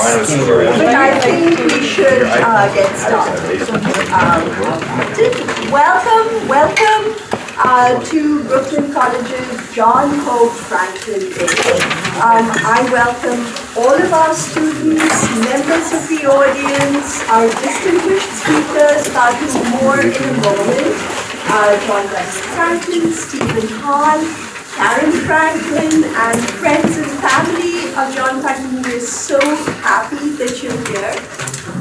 but I think we should get started. Welcome to Brooklyn College's John Hope Franklin Day. I welcome all of our students, members of the audience, our distinguished speakers, about whom more in a moment. John Wesley Franklin, Stephen Hahn, Karen Franklin, and friends and family of John Franklin. We're so happy that you're here.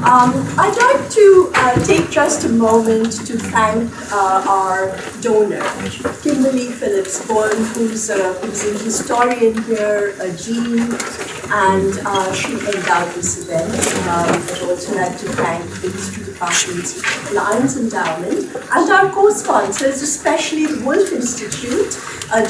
I'd like to take just a moment to thank our donor, Kimberly Phillips-Bourne, who's a historian here, a dean, and she endowed this event. I'd also like to thank the History Department's Lions Endowment and our co-sponsors, especially the Wolfe Institute,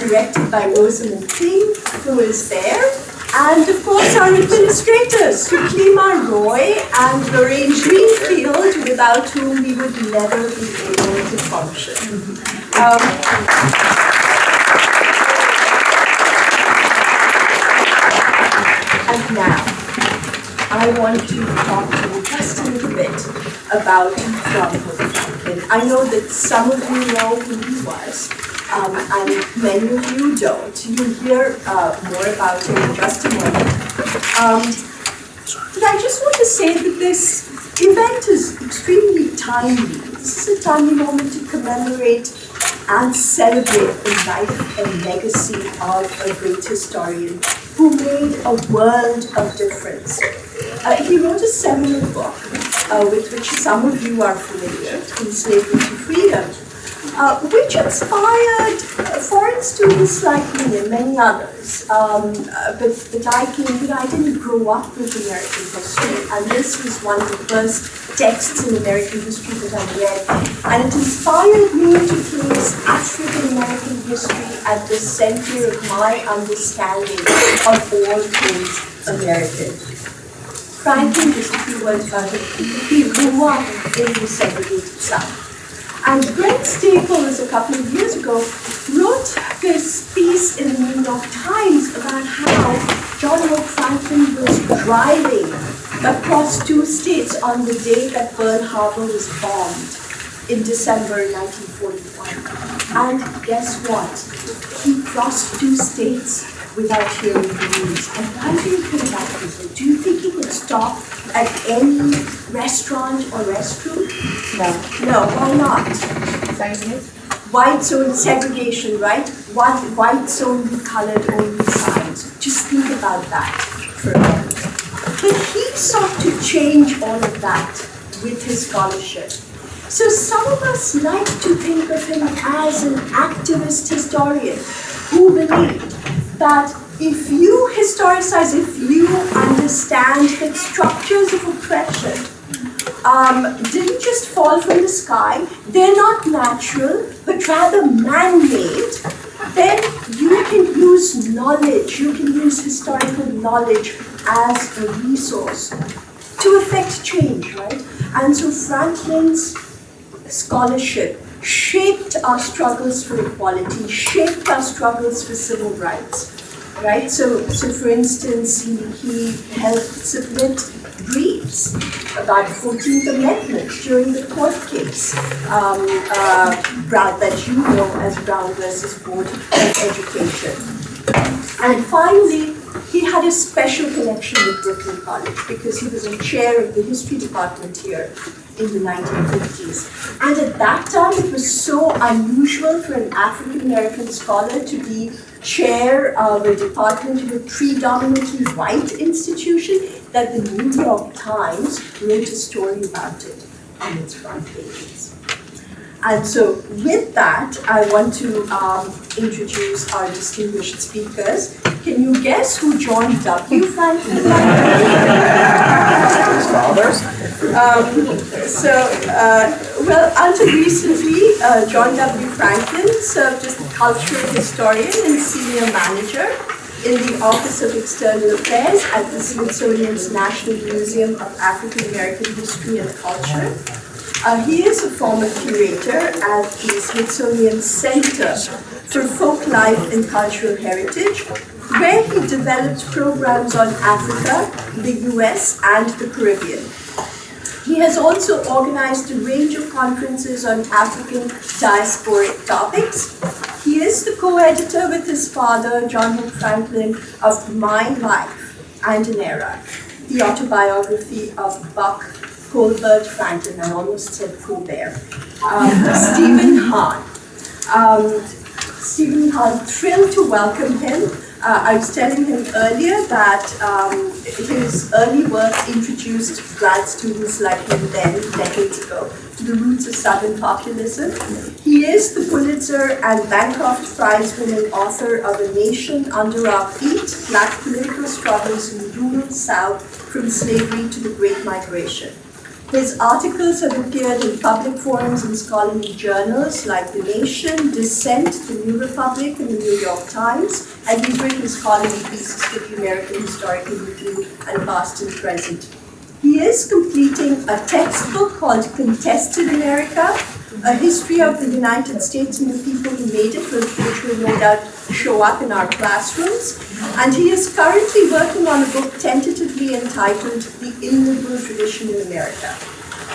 directed by Rosamund King, who is there. And of course, our administrators, Suklima Roy and Lorraine Greenfield, without whom we would never be able to function. And now, I want to talk to you just a little bit about John Hope Franklin. I know that some of you know who he was. And many of you don't. You'll hear more about him in just a moment. But I just want to say that this event is extremely timely. This is a timely moment to commemorate and celebrate the life and legacy of a great historian who made a world of difference. He wrote a seminal book with which some of you are familiar, From Slavery to Freedom, which inspired foreign students like me and many others. But I didn't grow up with American history, and this was one of the first texts in American history that I read. And it inspired me to place African American history at the center of my understanding of all things American. Franklin, just a few words about him, he grew up in the segregated South. And Brent Staples, a couple of years ago, wrote this piece in the New York Times about how John Hope Franklin was driving across two states on the day that Pearl Harbor was bombed in December 1941. And guess what? He crossed two states without hearing the news. And why do you think that is? Do you think he would stop at any restaurant or restroom? No, why not? White zone segregation, right? White zone, colored only signs. Just think about that for a moment. But he sought to change all of that with his scholarship. So some of us like to think of him as an activist historian who believed that if you historicize, if you understand that structures of oppression didn't just fall from the sky, they're not natural, but rather man-made, then you can use knowledge, you can use historical knowledge as a resource to effect change, right? And so Franklin's scholarship shaped our struggles for equality, shaped our struggles for civil rights, right? So for instance, he helped submit briefs about the 14th Amendment during the court case that you know as Brown versus Board of Education. And finally, he had a special connection with Brooklyn College because he was a chair of the history department here in the 1950s. And at that time, it was so unusual for an African-American scholar to be chair of a department of a predominantly white institution that the New York Times wrote a story about it on its front pages. And so with that, I want to introduce our distinguished speakers. Can you guess who John W. Franklin is? Well, until recently, John W. Franklin served as the cultural historian and senior manager in the Office of External Affairs at the Smithsonian's National Museum of African American History and Culture. He is a former curator at the Smithsonian Center for Folk Life and Cultural Heritage, where he developed programs on Africa, the US, and the Caribbean. He has also organized a range of conferences on African diasporic topics. He is the co-editor with his father, John Hope Franklin, of My Life and an Era, the autobiography of Buck Colbert Franklin. I almost said Colbert. Stephen Hahn. Stephen Hahn, thrilled to welcome him. I was telling him earlier that his early work introduced grad students like him then, decades ago, to the roots of Southern populism. He is the Pulitzer and Bancroft Prize-winning author of A Nation Under Our Feet, Black Political Struggles in the Rural South from Slavery to the Great Migration. His articles have appeared in public forums and scholarly journals like The Nation, Dissent, The New Republic, and The New York Times, and he's written scholarly pieces for the American Historical Review and Past and Present. He is completing a textbook called Contested America, a history of the United States and the people who made it, which will no doubt show up in our classrooms. And he is currently working on a book tentatively entitled The Illiberal Tradition in America.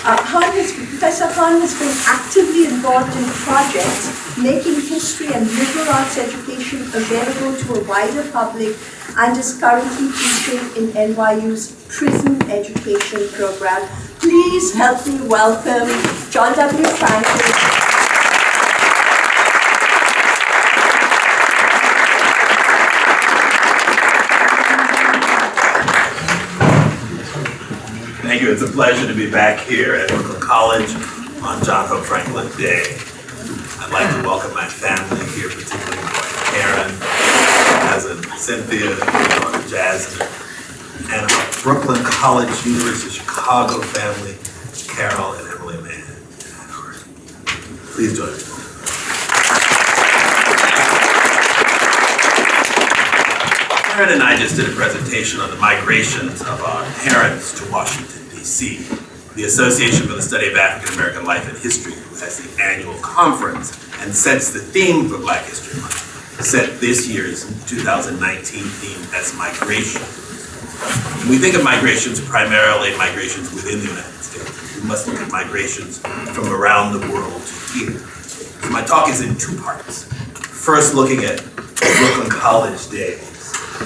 Professor Hahn has been actively involved in projects making history and liberal arts education available to a wider public and is currently teaching in NYU's prison education program. Please help me welcome John W. Franklin. Thank you. It's a pleasure to be back here at Brooklyn College on John Hope Franklin Day. I'd like to welcome my family here, particularly my wife Karen, cousin Cynthia, daughter Jasmine, and our Brooklyn College, University of Chicago family, Carol and Emily Mann. Please join me. Karen and I just did a presentation on the migrations of our parents to Washington, D.C. The Association for the Study of African American Life and History, who has the annual conference and sets the theme for Black History Month, set this year's 2019 theme as migration. When we think of migrations, primarily migrations within the United States. We must look at migrations from around the world to here. So my talk is in two parts. First, looking at Brooklyn College days.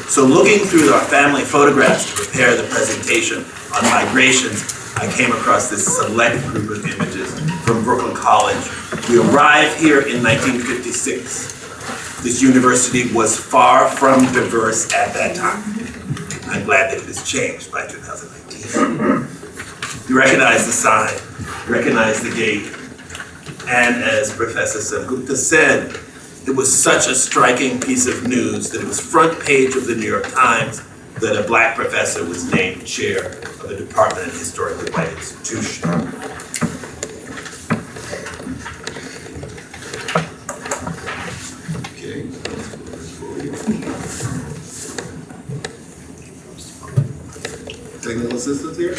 So looking through our family photographs to prepare the presentation on migrations, I came across this select group of images from Brooklyn College. We arrived here in 1956. This university was far from diverse at that time. I'm glad that it has changed by 2019. You recognize the sign, you recognize the gate, and as Professor Samgupta said, it was such a striking piece of news that it was front page of the New York Times that a Black professor was named chair of the Department of Historically White Institution. Okay. Technical assistance here?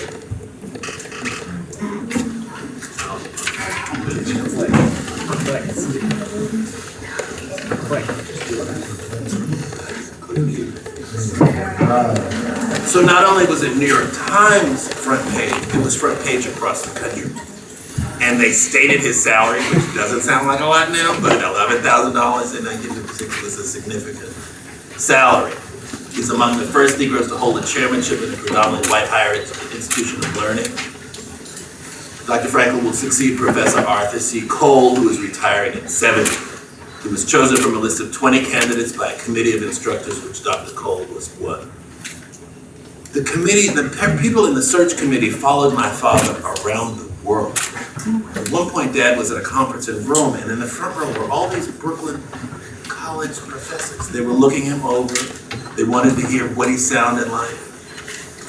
So not only was it New York Times front page, it was front page across the country. And they stated his salary, which doesn't sound like a lot now, but $11,000 in 1956 was a significant salary. He's among the first Negroes to hold a chairmanship in a predominantly white higher institution of learning. Dr. Franklin will succeed Professor Arthur C. Cole, who is retiring at 70. He was chosen from a list of 20 candidates by a committee of instructors, which Dr. Cole was one. The people in the search committee followed my father around the world. At one point, Dad was at a conference in Rome, and in the front row were all these Brooklyn College professors. They were looking him over. They wanted to hear what he sounded like.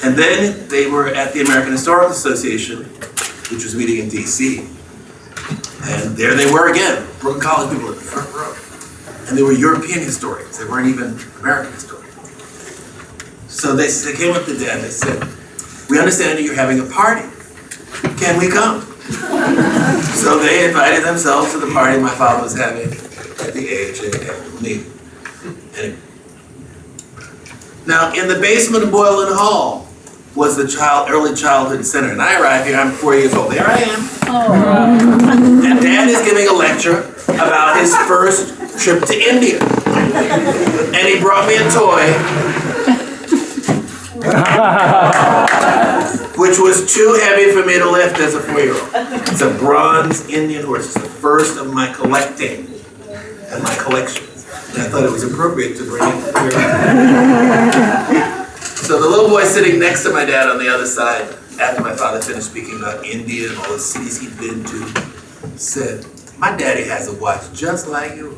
And then they were at the American Historical Association, which was meeting in DC. And there they were again, Brooklyn College people in the front row. And they were European historians. They weren't even American historians. So they came up to Dad and they said, "We understand that you're having a party. Can we come?" So they invited themselves to the party my father was having at the AHA annual meeting. And Now, in the basement of Boylan Hall was the early childhood center. And I arrived here, I'm 4 years old. There I am. Oh. And Dad is giving a lecture about his first trip to India. And he brought me a toy, which was too heavy for me to lift as a 4-year-old. It's a bronze Indian horse. It's the first of my collecting and my collections. And I thought it was appropriate to bring it here. So the little boy sitting next to my dad on the other side, after my father finished speaking about India and all the cities he'd been to, said, "My daddy has a watch just like yours."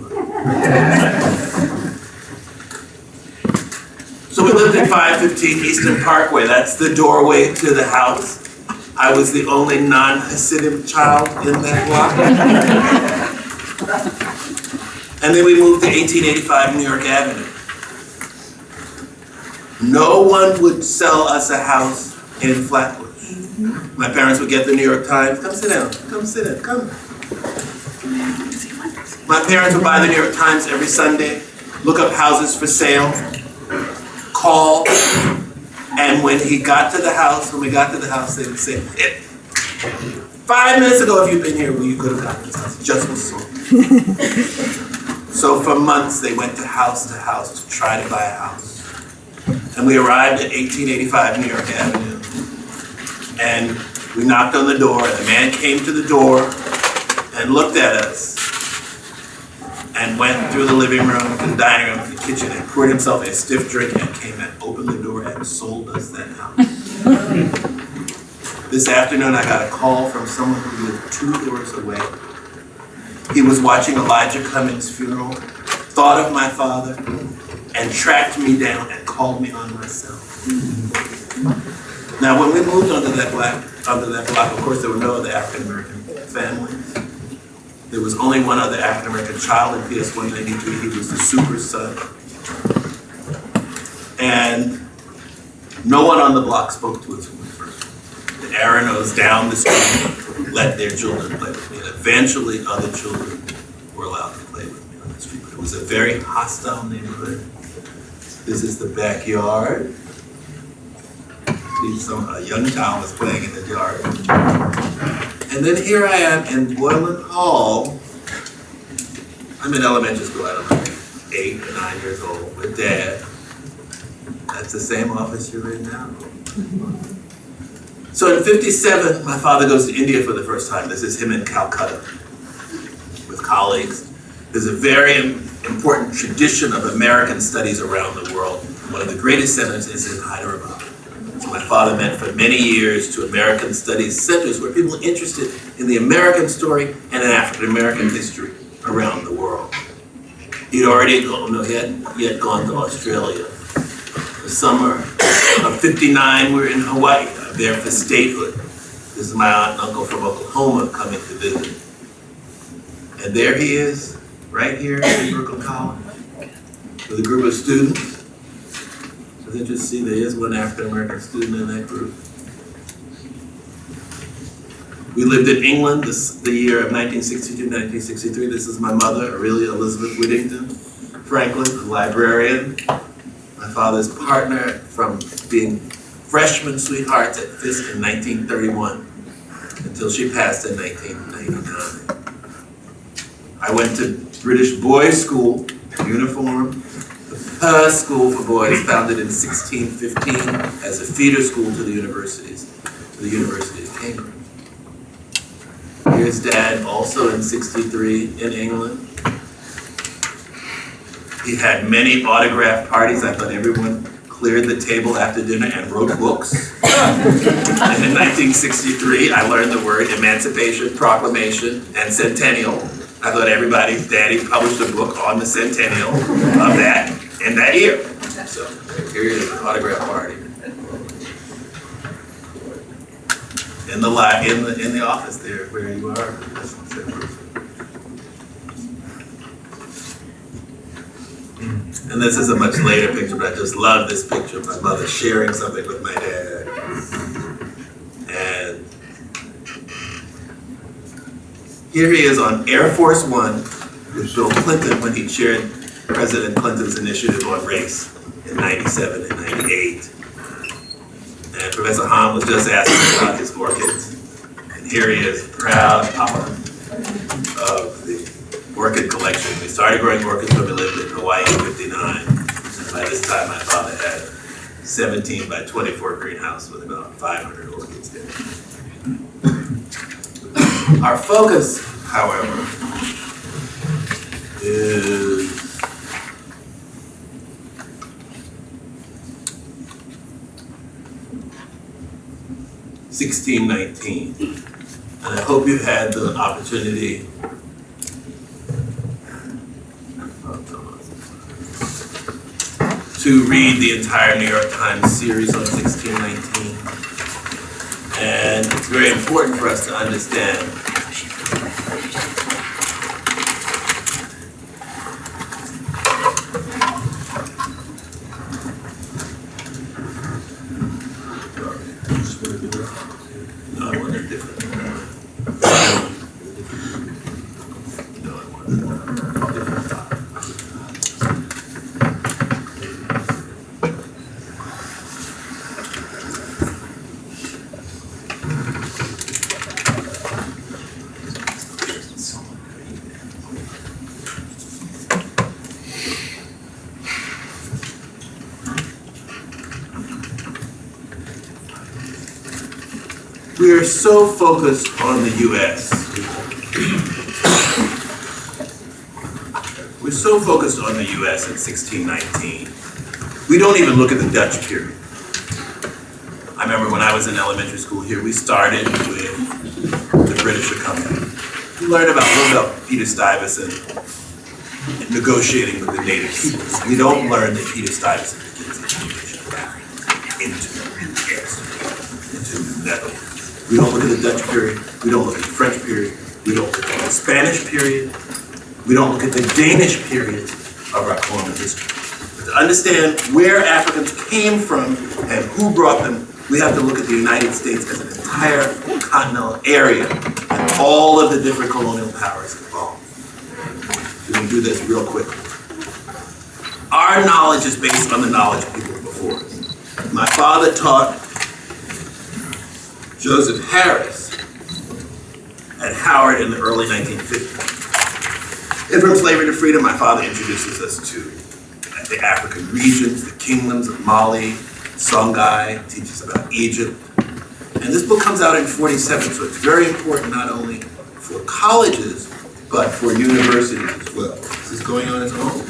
So we lived at 515 Eastern Parkway. That's the doorway to the house. I was the only non-Hasidic child in that block. And then we moved to 1885 New York Avenue. No one would sell us a house in Flatbush. My parents would get the New York Times. Come sit down, come sit down, come. My parents would buy the New York Times every Sunday, look up houses for sale, call, and when we got to the house, they would say, 5 minutes ago, if you'd been here, well, you could have gotten this house, just was sold. So for months, they went to house to try to buy a house. And we arrived at 1885 New York Avenue. And we knocked on the door, and the man came to the door and looked at us and went through the living room, to the dining room, to the kitchen, and poured himself a stiff drink and came and opened the door and sold us that house. This afternoon, I got a call from someone who lived 2 doors away. He was watching Elijah Cummings' funeral, thought of my father, and tracked me down and called me on my cell. Now, when we moved onto that block, of course, there were no other African-American families. There was only one other African-American child in PS 193. He was the super son. And no one on the block spoke to us when we first moved. The Aranos down the street let their children play with me. And eventually, other children were allowed to play with me on the street. But it was a very hostile neighborhood. This is the backyard. A young child was playing in the yard. And then here I am in Boylan Hall. I'm in elementary school, I don't know, 8 or 9 years old with Dad. That's the same office you're in now. So in 57, my father goes to India for the first time. This is him in Calcutta with colleagues. There's a very important tradition of American studies around the world. One of the greatest centers is in Hyderabad. So my father met for many years to American studies centers where people are interested in the American story and in African American history around the world. He had gone to Australia. The summer of 59, we were in Hawaii, there for statehood. This is my aunt and uncle from Oklahoma coming to visit. And there he is, right here in Brooklyn College, with a group of students. So then you see there is one African-American student in that group. We lived in England the year of 1962, 1963. This is my mother, Aurelia Elizabeth Whittington Franklin, a librarian. My father's partner from being freshman sweethearts at Fisk in 1931 until she passed in 1999. I went to British Boys' School, uniform, the School for Boys, founded in 1615 as a feeder school to the University of Cambridge. Here's Dad, also in 63 in England. He had many autograph parties. I thought everyone cleared the table after dinner and wrote books. And in 1963, I learned the word Emancipation Proclamation and Centennial. I thought everybody's daddy published a book on the centennial of that in that year. So here it is, an autograph party. In the office there, where you are. And this is a much later picture, but I just love this picture of my mother sharing something with my dad. And here he is on Air Force One with Bill Clinton when he chaired President Clinton's initiative on race in 97 and 98. And Professor Hahn was just asking about his orchids. And here he is, proud papa of the orchid collection. We started growing orchids when we lived in Hawaii in '59. And by this time, my father had 17 by 24 greenhouse with about 500 orchids in it. Our focus, however, is (1619), and I hope you had the opportunity to read the entire New York Times series on 1619. And it's very important for us to understand we are so focused on the U.S. We're so focused on the U.S. in 1619. We don't even look at the Dutch period. I remember when I was in elementary school here, we started with the British Company. We learned about Peter Stuyvesant negotiating with the native peoples. We don't learn that Peter Stuyvesant begins the invasion of Africa into the Netherlands. We don't look at the Dutch period, we don't look at the French period, we don't look at the Spanish period, we don't look at the Danish period of our colonial history. But to understand where Africans came from and who brought them, we have to look at the United States as an entire continental area and all of the different colonial powers involved. We're going to do this real quickly. Our knowledge is based on the knowledge of people before us. My father taught Joseph Harris at Howard in the early 1950s. And from slavery to freedom, my father introduces us to the African regions, the kingdoms of Mali, Songhai, teaches about Egypt. And this book comes out in '47, so it's very important not only for colleges, but for universities as well. Is this going on its own?